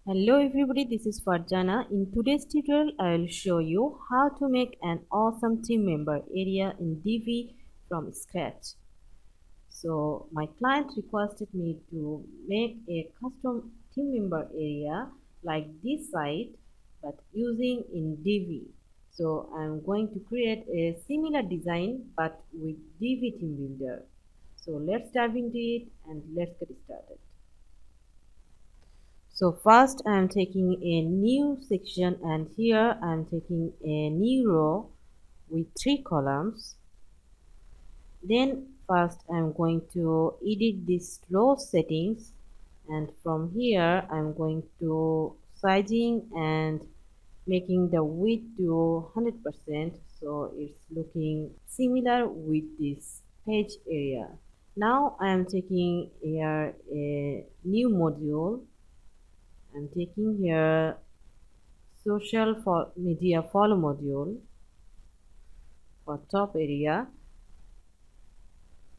Hello everybody, this is Farjana. In today's tutorial, I will show you how to make an awesome team member area in DIVI from scratch. So my client requested me to make a custom team member area like this site but using in DIVI. So I'm going to create a similar design but with DIVI team builder. So let's dive into it and let's get started. So first I'm taking a new section and here I'm taking a new row with 3 columns. Then first I'm going to edit this row settings and from here I'm going to sizing and making the width to 100% so it's looking similar with this page area. Now I'm taking here a new module. I'm taking here social media follow module for top area.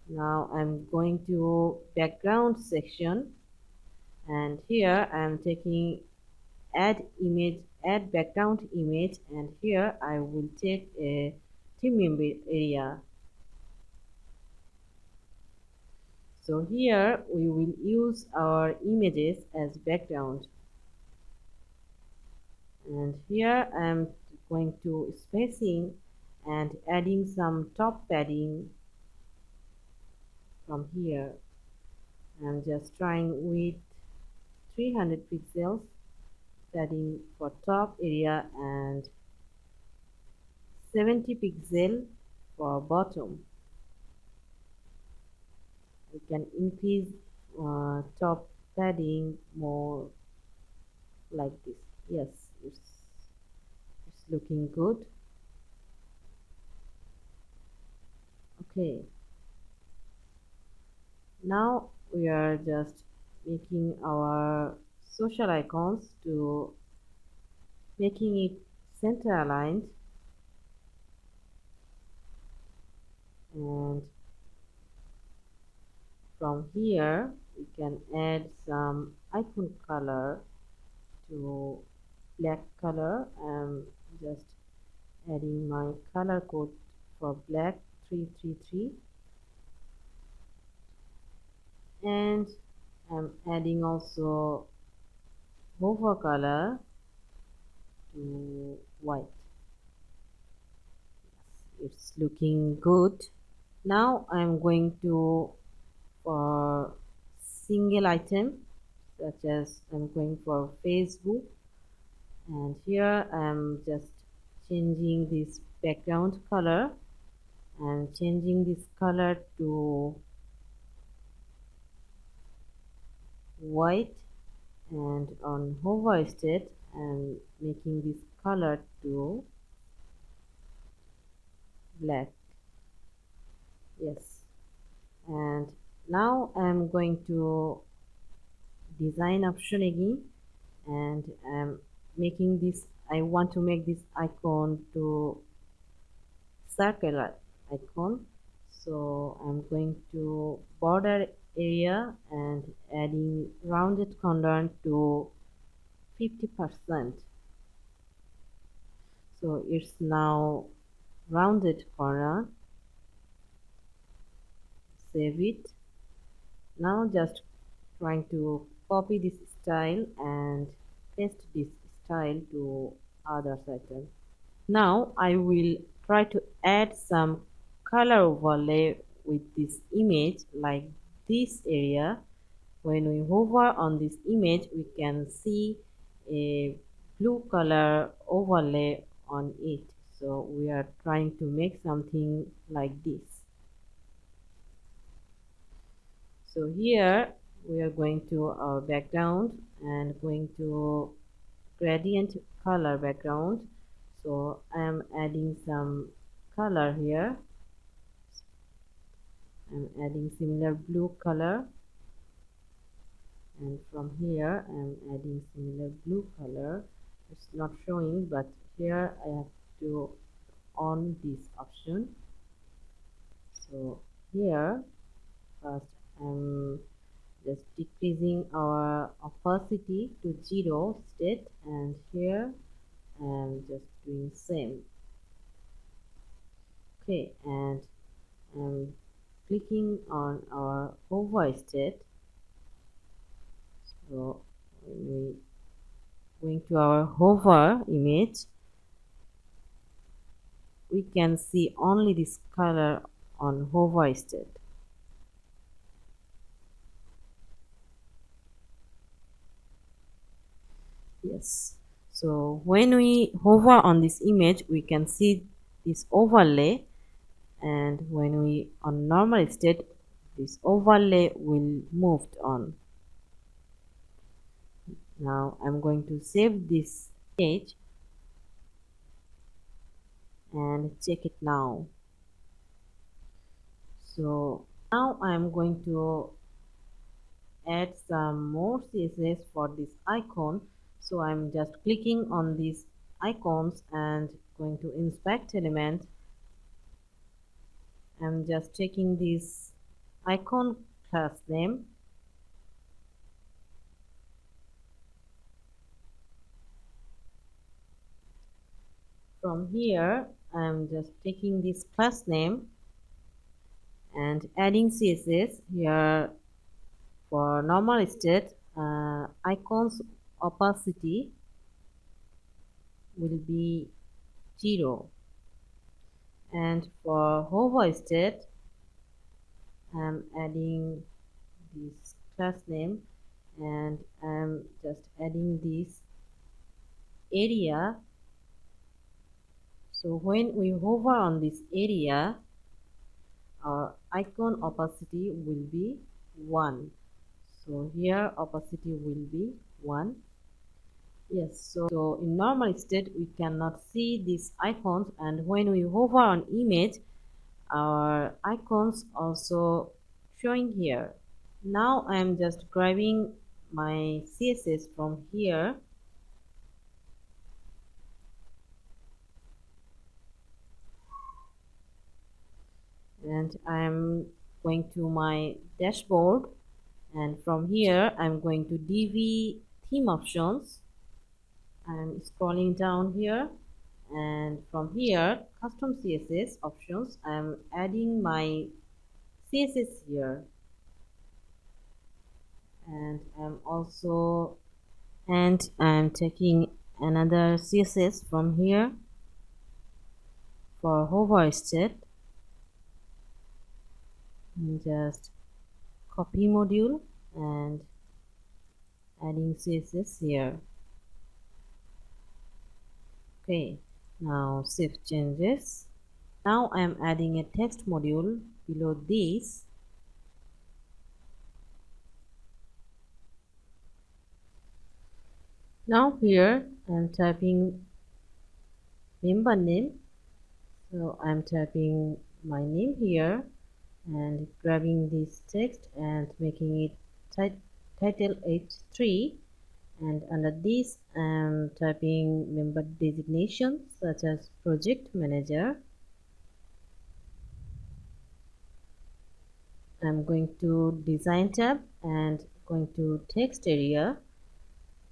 Now I'm going to background section and here I'm taking add background image and here I will take a team member area. So here we will use our images as background and here I'm going to spacing and adding some top padding from here. I'm just trying with 300 pixels setting for top area and 70 pixel for bottom. We can increase top padding more like this. Yes, it's looking good. Okay, now we are just making our social icons to making it center aligned and from here we can add some icon color to black color. I'm just adding my color code for black 333 and I'm adding also hover color to white. Yes, it's looking good. Now I'm going to for single item such as I'm going for Facebook and here I'm just changing this background color and changing this color to white and on hover state and making this color to black. Yes, and now I'm going to design option again and I'm making this. I want to make this icon to circle icon, so I'm going to border area and adding rounded corner to 50%. So it's now rounded corner. Save it. Now just trying to copy this style and paste this style to other item. Now I will try to add some color overlay with this image like this area. When we hover on this image we can see a blue color overlay on it. So we are trying to make something like this. So here we are going to our background and going to gradient color background. So I am adding some color here. I'm adding similar blue color and from here I'm adding similar blue color. It's not showing but here I have to on this option. So here first I'm just decreasing our opacity to 0 state, and here I'm just doing same. Okay, and I'm clicking on our hover state. So when we going to our hover image, we can see only this color on hover state. Yes, so when we hover on this image, we can see this overlay, and when we on normal state, this overlay will moved on. Now I'm going to save this page and check it now. So now I'm going to add some more CSS for this icon. So I'm just clicking on these icons and going to inspect element. I'm just checking this icon class name. From here, I'm just taking this class name and adding CSS here. For normal state, icons opacity will be 0, and for hover state, I'm adding this class name, and I'm just adding this area. So when we hover on this area, our icon opacity will be 1. So here opacity will be 1. Yes, so in normal state we cannot see these icons, and when we hover on image, our icons also showing here. Now I am just grabbing my CSS from here, and I'm going to my dashboard, and from here I'm going to DIVI theme options. I'm scrolling down here, and from here custom CSS options, I'm adding my CSS here, and I'm taking another CSS from here for hover state, and just copy module and adding CSS here. Okay, now save changes. Now I'm adding a text module below this. Now here I'm typing member name. So I'm typing my name here and grabbing this text and making it title H3, and under this I'm typing member designation such as project manager. I'm going to design tab and going to text area.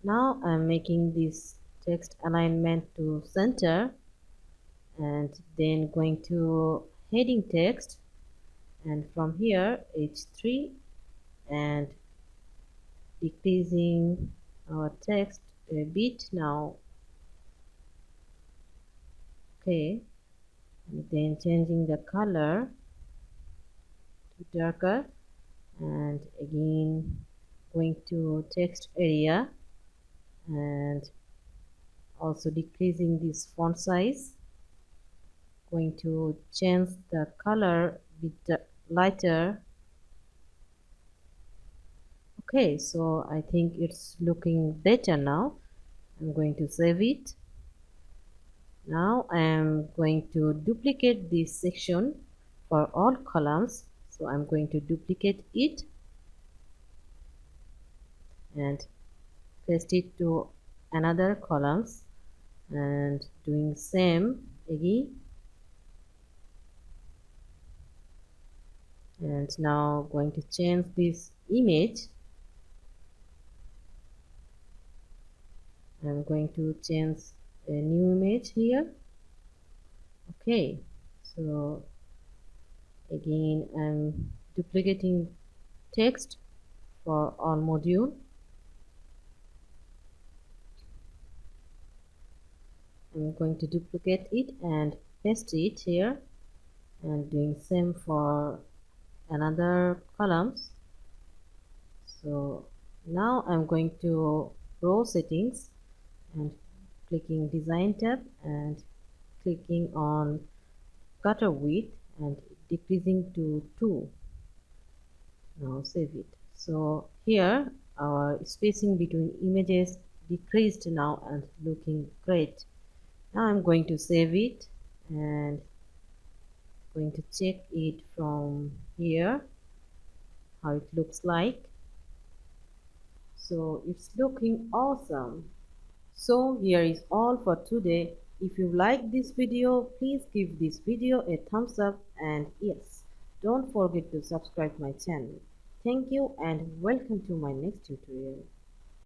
Now I'm making this text alignment to center, and then going to heading text, and from here H3, and decreasing our text a bit now. Okay, and then changing the color to darker, and again going to text area and also decreasing this font size, going to change the color a bit lighter. Okay, so I think it's looking better now. I'm going to save it. Now I am going to duplicate this section for all columns. So I'm going to duplicate it and paste it to another columns, and doing same again. And now going to change this image I'm going to change a new image here. Okay, so again I'm duplicating text for all module. I'm going to duplicate it and paste it here, and doing same for another columns. So now I'm going to row settings and clicking design tab and clicking on cutter width and decreasing to 2. Now save it. So here our spacing between images decreased now and looking great. Now I'm going to save it and going to check it from here how it looks like. So it's looking awesome. So here is all for today. If you like this video, please give this video a thumbs up, and yes, don't forget to subscribe my channel. Thank you and welcome to my next tutorial.